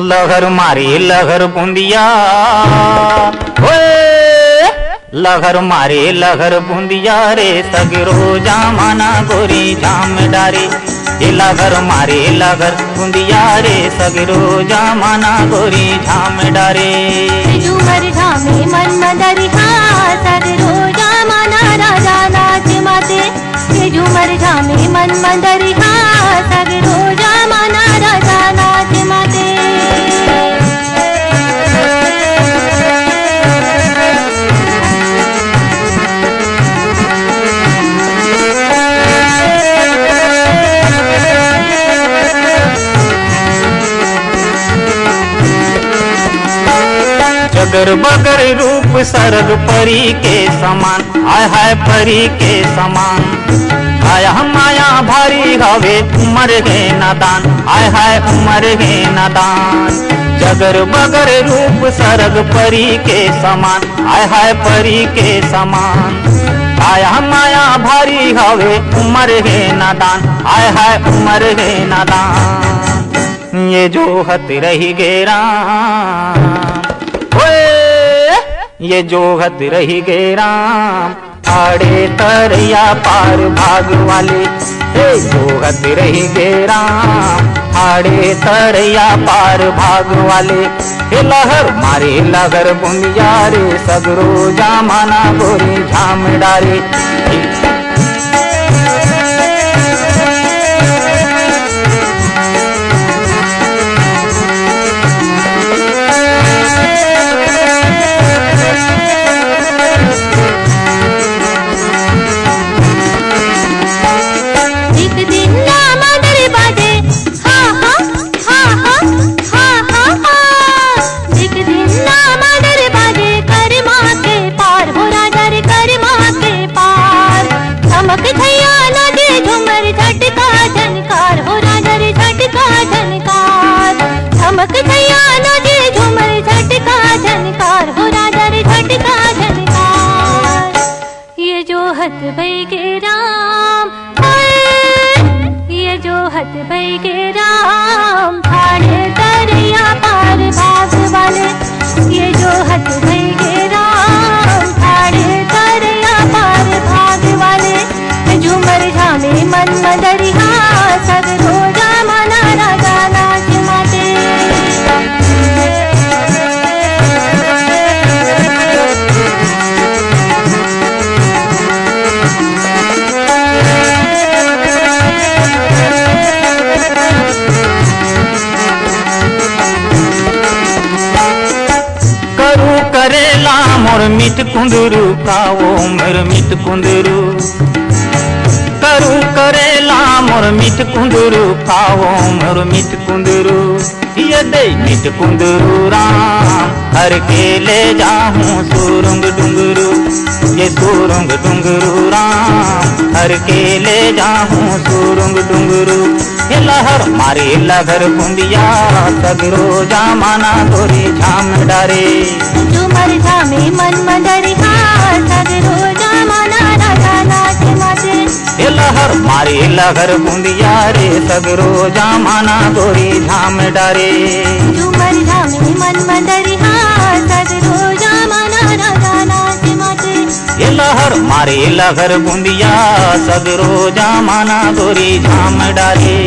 लहर मारे लहर बूंदिया, लहर मारे लहर बूंदिया रे, सगरो जामाना गोरी झाम डारे। ये लहर मारे लहर बूंदिया रे, सगरो जामाना गोरी झाम डारे। झूमर झामे मन मदरी हाँ, सगरो जामाना राजा नाच माते। ये झूमर झामे मन मदरी हाँ, सगरो जामाना राजा नाच माते। जगर बगर रूप सरग परी के समान, आय हाय परी के समान। आया माया भारी हवे उमर है नादान, आय हाय उमर है नादान। जगर बगर रूप सरग परी के समान, आय हाय परी के समान। आया माया भारी हवे उमर है नादान, आय हाय उमर है नादान। ये जो हत रही गेरा, ये जोहत रही गे राम, आड़े तरैया पार भाग वाले। जोहत रही गे राम, आड़े तरैया पार भाग वाले। लहर मारे लहर बूंदिया रे, सगरो जामाना गोरी झाम डारे। हत भई के राम, ये जो हत भई के राम, आड़े तरैया पार भाग वाले। ये जो हत भई के राम, आड़े तरैया पार भाग वाले। झूमर झामे मन मदरी हाँ, सगरो जामाना राजा नाच माते। करेला मोर मिट कुंदरू काओ मोर मिट कुंदरू। करू करेला मोर मिट कुंदरू काओ मोर मिट कुंदरू। ये दे मिट कुंदरू राम, हर के ले जाऊं सुरंग डुंगरू। ये सुरंग डुंगरू राम, हर के ले जाऊं सुरंग डुंगरू। ये लहर मारे लहर बूंदिया, सगरो जामाना गोरी झाम डारे। झूमर झामे मन मदरी हाँ, सगरो जामाना राजा नाच माते। ये लहर मारे लहर बूंदिया रे, सगरो जामाना गोरी झाम डारे। झूमर झामे मन मदरी हाँ, सगरो जामाना राजा नाच माते। ये लहर मारे लहर बूंदिया, सगरो जामाना गोरी झाम डारे।